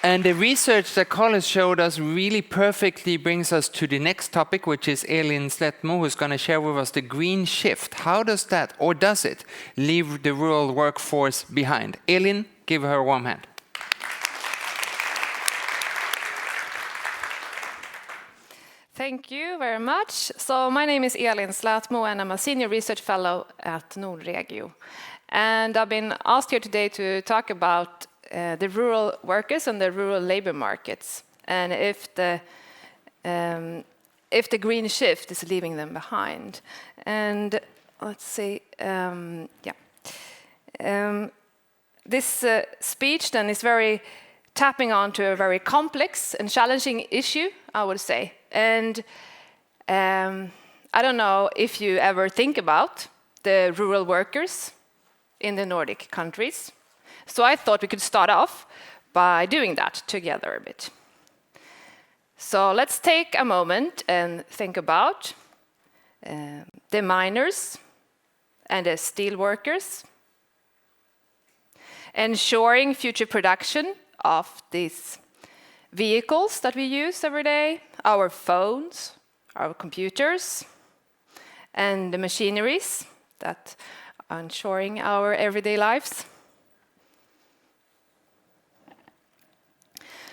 And the research that Colin showed us really perfectly brings us to the next topic, which is Elin Slätmo, who's going to share with us the green shift. How does that, or does it, leave the rural workforce behind? Elin, give her a warm hand. Thank you very much. So my name is Elin Slätmo and I'm a senior research fellow at Nordregio. And I've been asked here today to talk about the rural workers and the rural labor markets, and if the green shift is leaving them behind. And let's see, this speech then is very tapping onto a very complex and challenging issue, I would say. And I don't know if you ever think about the rural workers in the Nordic countries. So I thought we could start off by doing that together a bit. So let's take a moment and think about the miners and the steel workers, ensuring future production of these vehicles that we use every day, our phones, our computers, and the machineries that are ensuring our everyday lives.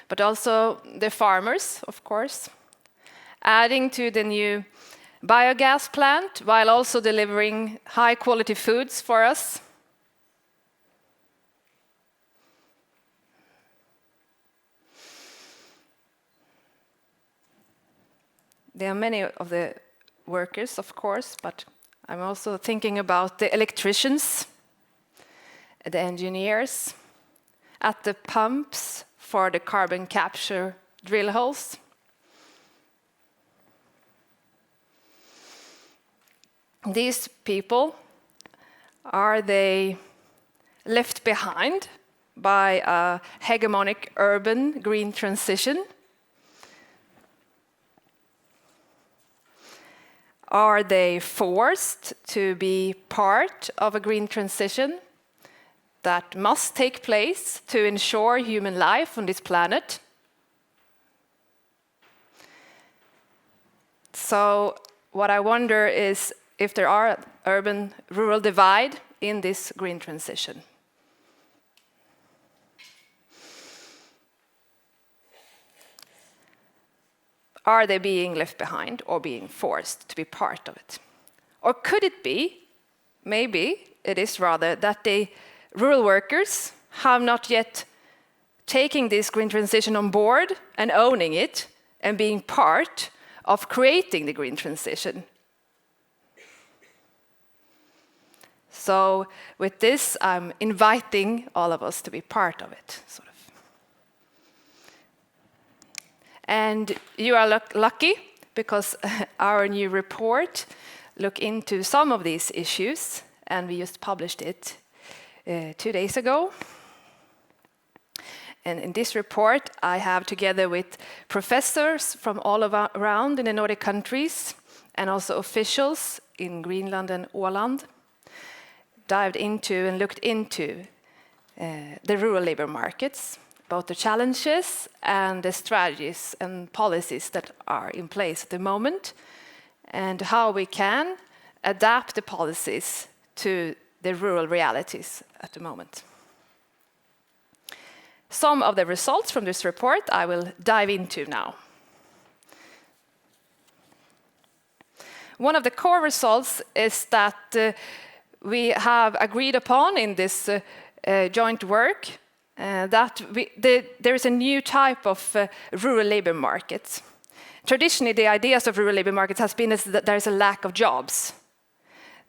But also the farmers, of course, adding to the new biogas plant while also delivering high-quality foods for us. There are many of the workers, of course, but I'm also thinking about the electricians, the engineers, at the pumps for the carbon capture drill holes. These people, are they left behind by a hegemonic urban green transition? Are they forced to be part of a green transition that must take place to ensure human life on this planet? So what I wonder is if there are urban-rural divide in this green transition. Are they being left behind or being forced to be part of it? Or could it be, maybe it is rather, that the rural workers have not yet taken this green transition on board and owning it and being part of creating the green transition? So with this, I'm inviting all of us to be part of it, sort of. And you are lucky because our new report look into some of these issues, and we just published it 2 days ago. And in this report, I have, together with professors from all around in the Nordic countries, and also officials in Greenland and Åland, dived into and looked into the rural labor markets, both the challenges and the strategies and policies that are in place at the moment, and how we can adapt the policies to the rural realities at the moment. Some of the results from this report I will dive into now. One of the core results is that we have agreed upon in this joint work that there is a new type of rural labor market. Traditionally, the ideas of rural labor markets has been that there is a lack of jobs.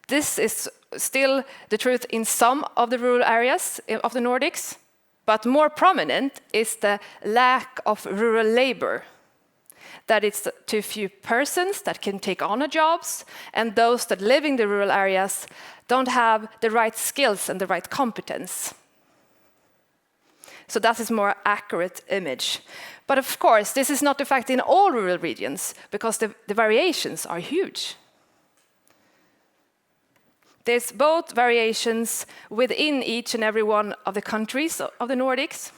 This is still the truth in some of the rural areas of the Nordics, but more prominent is the lack of rural labor. That it's too few persons that can take on the jobs, and those that live in the rural areas don't have the right skills and the right competence. So that is a more accurate image. But of course, this is not the fact in all rural regions, because the variations are huge. There's both variations within each and every one of the countries of the Nordics,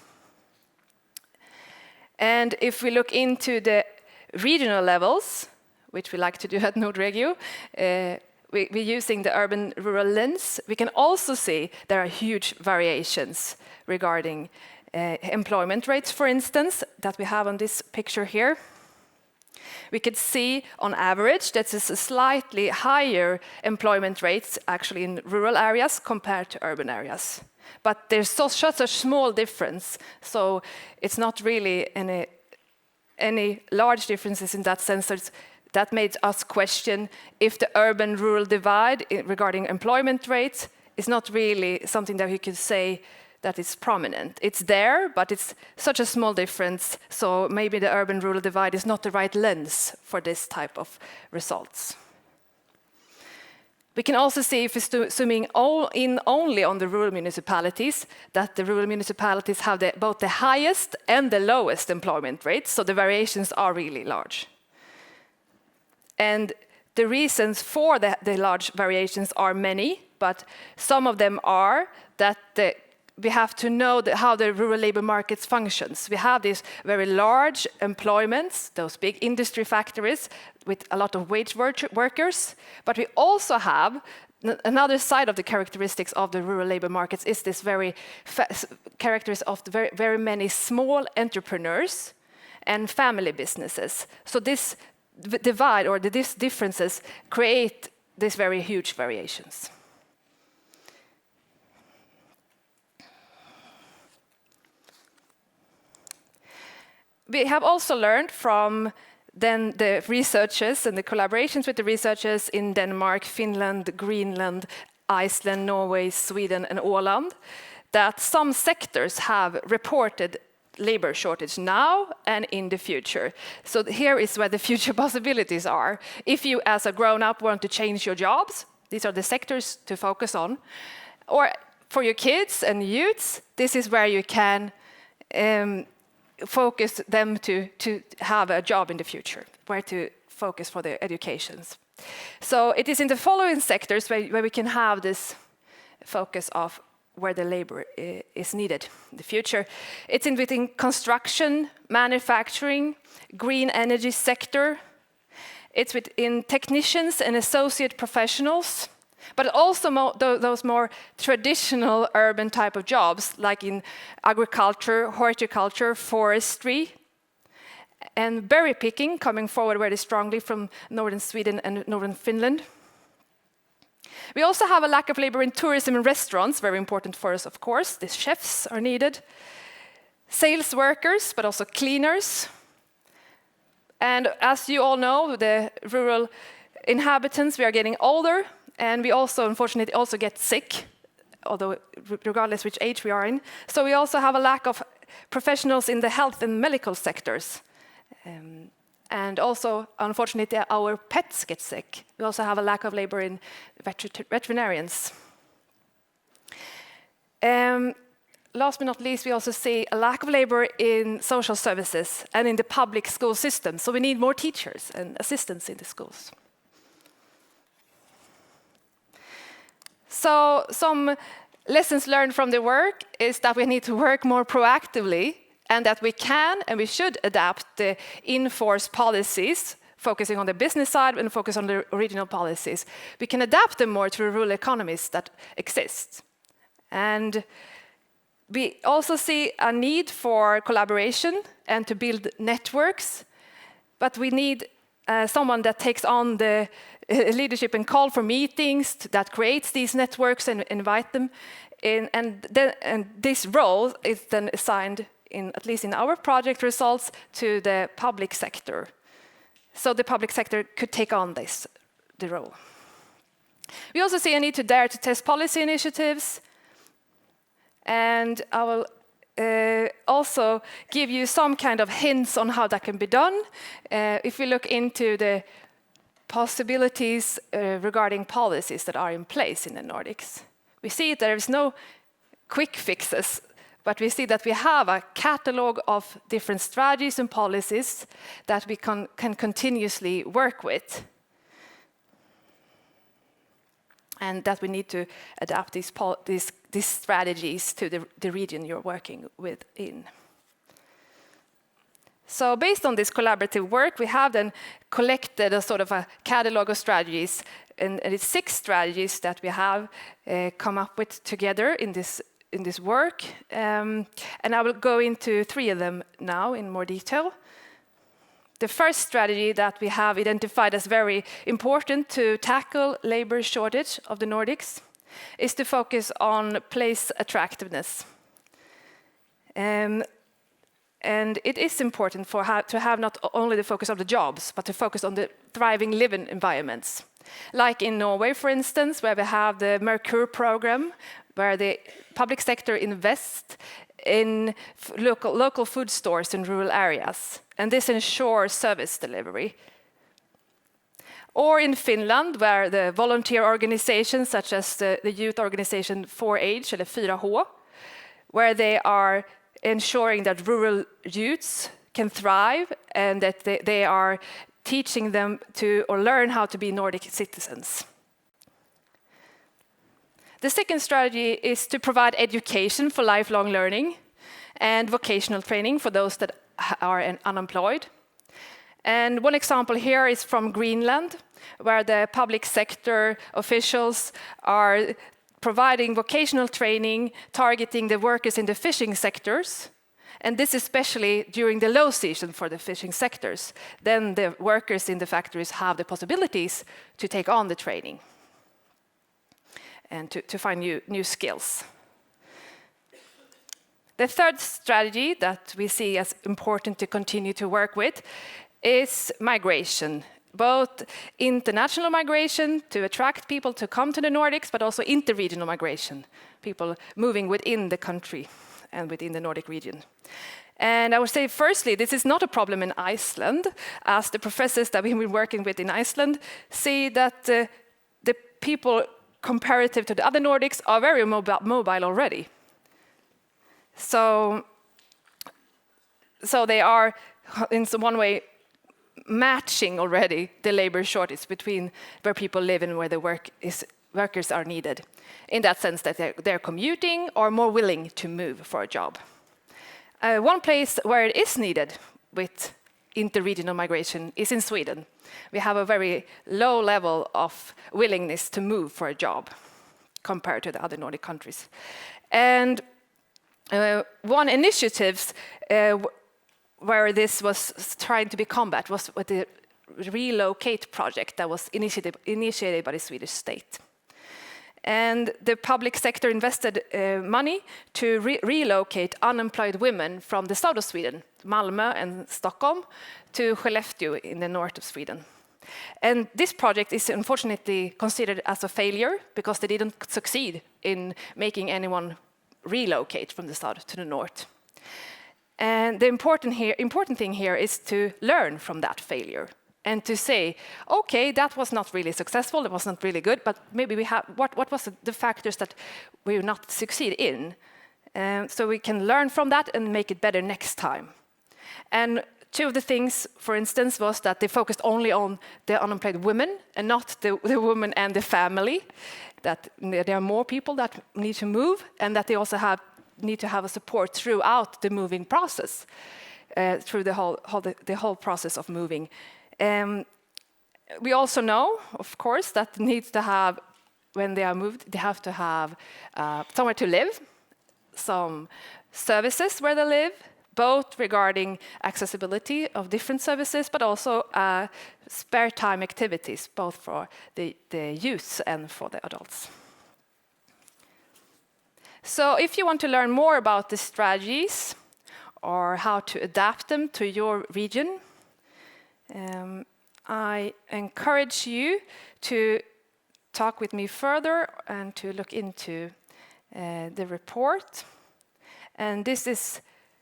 And if we look into the regional levels, which we like to do at Nordregio, we're using the urban-rural lens, we can also see there are huge variations regarding employment rates, for instance, that we have on this picture here. We could see, on average, that there's a slightly higher employment rates actually in rural areas compared to urban areas. But there's such a small difference, so it's not really any large differences in that sense. That made us question if the urban-rural divide regarding employment rates is not really something that we could say that is prominent. It's there, but it's such a small difference, so maybe the urban-rural divide is not the right lens for this type of results. We can also see, if we're zooming in only on the rural municipalities, that the rural municipalities have both the highest and the lowest employment rates, so the variations are really large. And the reasons for the large variations are many, but some of them are that we have to know how the rural labor markets functions. We have these very large employments, those big industry factories with a lot of wage workers, but we also have another side of the characteristics of the rural labor markets is this characteristics of the very many small entrepreneurs and family businesses. So this divide or these differences create these very huge variations. We have also learned from then the researchers and the collaborations with the researchers in Denmark, Finland, Greenland, Iceland, Norway, Sweden, and Åland, that some sectors have reported labor shortage now and in the future. So here is where the future possibilities are. If you, as a grown-up, want to change your jobs, these are the sectors to focus on. Or for your kids and youths, this is where you can focus them to have a job in the future, where to focus for their educations. So it is in the following sectors where we can have this focus of where the labor is needed in the future. It's within construction, manufacturing, green energy sector. It's within technicians and associate professionals, but also those more traditional urban type of jobs, like in agriculture, horticulture, forestry, and berry picking, coming forward very strongly from northern Sweden and northern Finland. We also have a lack of labor in tourism and restaurants, very important for us, of course. The chefs are needed. Sales workers, but also cleaners. And as you all know, the rural inhabitants, we are getting older, and we also, unfortunately, also get sick, although regardless which age we are in. So we also have a lack of professionals in the health and medical sectors. And also, unfortunately, our pets get sick. We also have a lack of labor in veterinarians. Last but not least, we also see a lack of labor in social services and in the public school system. So we need more teachers and assistants in the schools. So some lessons learned from the work is that we need to work more proactively, and that we can and we should adapt the in-force policies, focusing on the business side and focus on the regional policies. We can adapt them more to the rural economies that exist. And we also see a need for collaboration and to build networks, but we need someone that takes on the leadership and call for meetings, that creates these networks and invite them in, and this role is then assigned, at least in our project results, to the public sector. So the public sector could take on the role. We also see a need to dare to test policy initiatives, and I will also give you some kind of hints on how that can be done. If we look into the possibilities regarding policies that are in place in the Nordics, we see that there is no quick fixes, but we see that we have a catalog of different strategies and policies that we can continuously work with. And that we need to adapt these strategies to the region you're working within. So based on this collaborative work, we have then collected a sort of a catalog of strategies, and it's 6 strategies that we have come up with together in this work. And I will go into 3 of them now in more detail. The first strategy that we have identified as very important to tackle labor shortage of the Nordics is to focus on place attractiveness. And it is important to have not only the focus of the jobs, but to focus on the thriving living environments. Like in Norway, for instance, where we have the Mercure program, where the public sector invests in local food stores in rural areas, and this ensures service delivery. Or in Finland, where the volunteer organizations, such as the youth organization 4H, or the 4H, where they are ensuring that rural youths can thrive and that they are teaching them to or learn how to be Nordic citizens. The second strategy is to provide education for lifelong learning and vocational training for those that are unemployed. And one example here is from Greenland, where the public sector officials are providing vocational training targeting the workers in the fishing sectors. And this especially during the low season for the fishing sectors. Then the workers in the factories have the possibilities to take on the training and to find new skills. The third strategy that we see as important to continue to work with is migration. Both international migration to attract people to come to the Nordics, but also interregional migration, people moving within the country and within the Nordic region. And I would say, firstly, this is not a problem in Iceland, as the professors that we've been working with in Iceland see that the people comparative to the other Nordics are very mobile already. So they are, in one way, matching already the labor shortage between where people live and where the workers are needed, in that sense that they're commuting or more willing to move for a job. One place where it is needed with interregional migration is in Sweden. We have a very low level of willingness to move for a job compared to the other Nordic countries. And one initiative where this was trying to be combat was with the Relocate project that was initiated by the Swedish state. And the public sector invested money to relocate unemployed women from the south of Sweden, Malmö and Stockholm, to Skellefteå in the north of Sweden. And this project is unfortunately considered as a failure because they didn't succeed in making anyone relocate from the south to the north. And the important thing here is to learn from that failure and to say, okay, that was not really successful, it was not really good, but maybe we have what was the factors that we will not succeed in, so we can learn from that and make it better next time. And 2 of the things, for instance, was that they focused only on the unemployed women and not the woman and the family. That there are more people that need to move, and that they also need to have a support throughout the moving process, through the whole process of moving. We also know, of course, that needs to have, when they are moved, they have to have somewhere to live, some services where they live, both regarding accessibility of different services, but also spare time activities, both for the youth and for the adults. So if you want to learn more about the strategies or how to adapt them to your region, I encourage you to talk with me further and to look into the report. And this is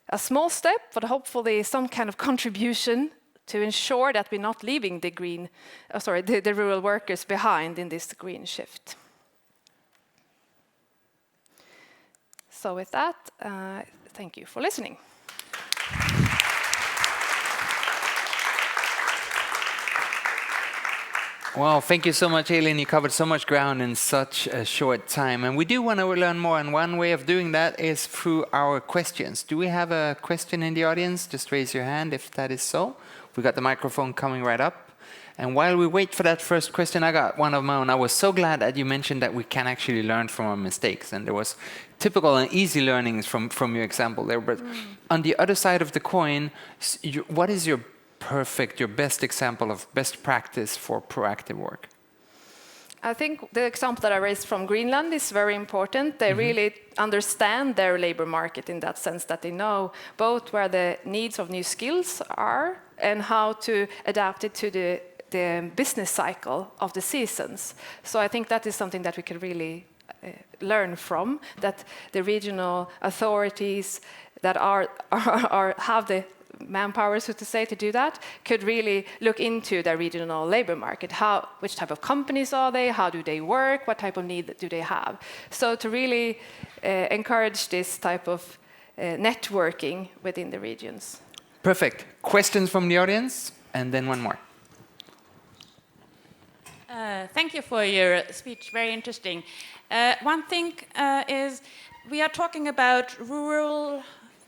a small step, but hopefully some kind of contribution to ensure that we're not leaving the rural workers behind in this green shift. So with that, thank you for listening. Well, thank you so much, Elin. You covered so much ground in such a short time. And we do want to learn more, and one way of doing that is through our questions. Do we have a question in the audience? Just raise your hand if that is so. We got the microphone coming right up. And while we wait for that first question, I got one of my own. I was so glad that you mentioned that we can actually learn from our mistakes. And there was typical and easy learnings from your example there. But on the other side of the coin, what is your best example of best practice for proactive work? I think the example that I raised from Greenland is very important. They really understand their labor market in that sense, that they know both where the needs of new skills are and how to adapt it to the business cycle of the seasons. So I think that is something that we can really learn from, that the regional authorities that have the manpower, so to say, to do that, could really look into their regional labor market. Which type of companies are they? How do they work? What type of need do they have? So to really encourage this type of networking within the regions. Perfect. Questions from the audience? And then one more. Thank you for your speech, very interesting. One thing is, we are talking about rural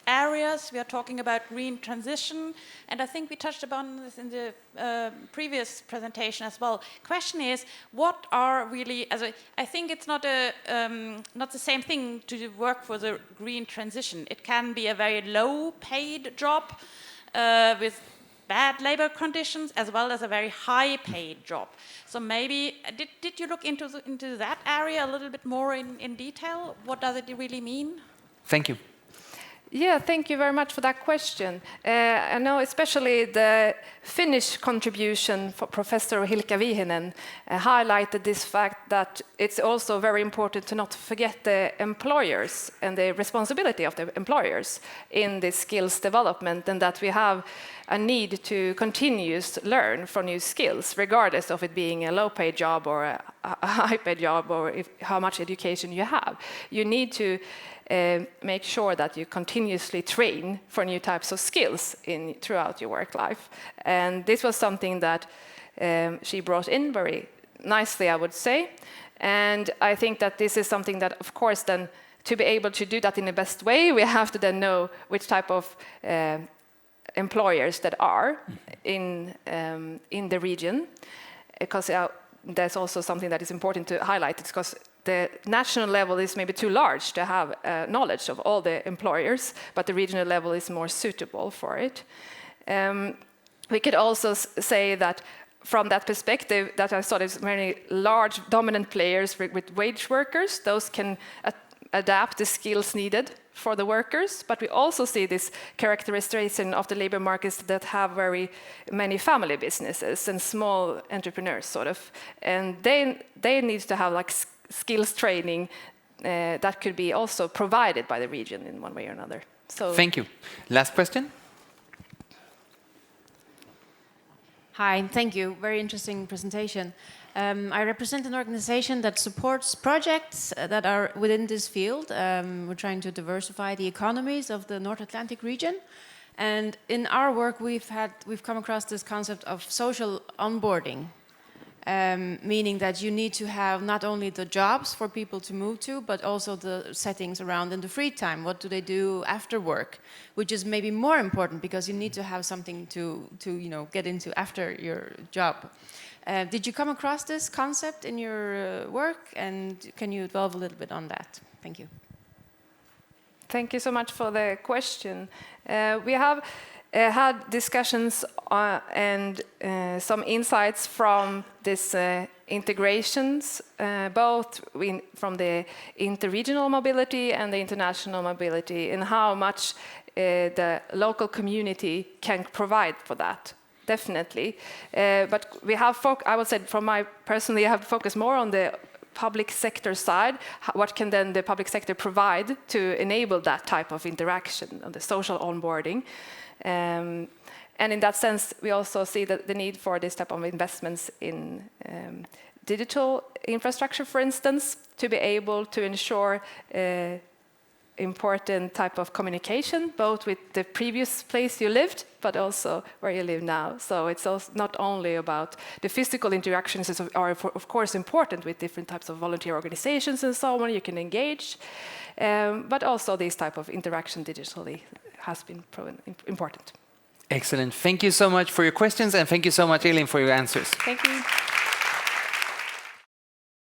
areas, we are talking about green transition, and I think we touched upon this in the previous presentation as well. Question is, what are really, I think it's not the same thing to work for the green transition. It can be a very low paid job with bad labor conditions, as well as a very high paid job. So maybe, did you look into that area a little bit more in detail? What does it really mean? Thank you. Yeah, thank you very much for that question. I know especially the Finnish contribution for Professor Hilkka Vihinen highlighted this fact that it's also very important to not forget the employers and the responsibility of the employers in this skills development, and that we have a need to continuously learn for new skills, regardless of it being a low-paid job or a high-paid job, or how much education you have. You need to make sure that you continuously train for new types of skills throughout your work life. And this was something that she brought in very nicely, I would say. And I think that this is something that, of course, then to be able to do that in the best way, we have to then know which type of employers that are in the region. Because there's also something that is important to highlight, because the national level is maybe too large to have knowledge of all the employers, but the regional level is more suitable for it. We could also say that from that perspective, that I saw there's many large dominant players with wage workers. Those can adapt the skills needed for the workers, but we also see this characterization of the labor markets that have very many family businesses and small entrepreneurs, sort of, and they need to have like skills training that could be also provided by the region in one way or another. So thank you. Last question. Hi, and thank you. Very interesting presentation. I represent an organization that supports projects that are within this field. We're trying to diversify the economies of the North Atlantic region. And in our work, we've come across this concept of social onboarding, meaning that you need to have not only the jobs for people to move to, but also the settings around in the free time. What do they do after work? Which is maybe more important because you need to have something to get into after your job. Did you come across this concept in your work, and can you delve a little bit on that? Thank you. Thank you so much for the question. We have had discussions and some insights from this integrations, both from the interregional mobility and the international mobility, and how much the local community can provide for that. Definitely. But we have, I would say, personally, I have focused more on the public sector side. What can then the public sector provide to enable that type of interaction, on the social onboarding? And in that sense, we also see the need for this type of investments in digital infrastructure, for instance, to be able to ensure important type of communication, both with the previous place you lived, but also where you live now. So it's also not only about the physical interactions that are of course important with different types of volunteer organizations and so on, you can engage, but also this type of interaction digitally has been proven important. Excellent. Thank you so much for your questions, and thank you so much, Elin, for your answers. Thank you.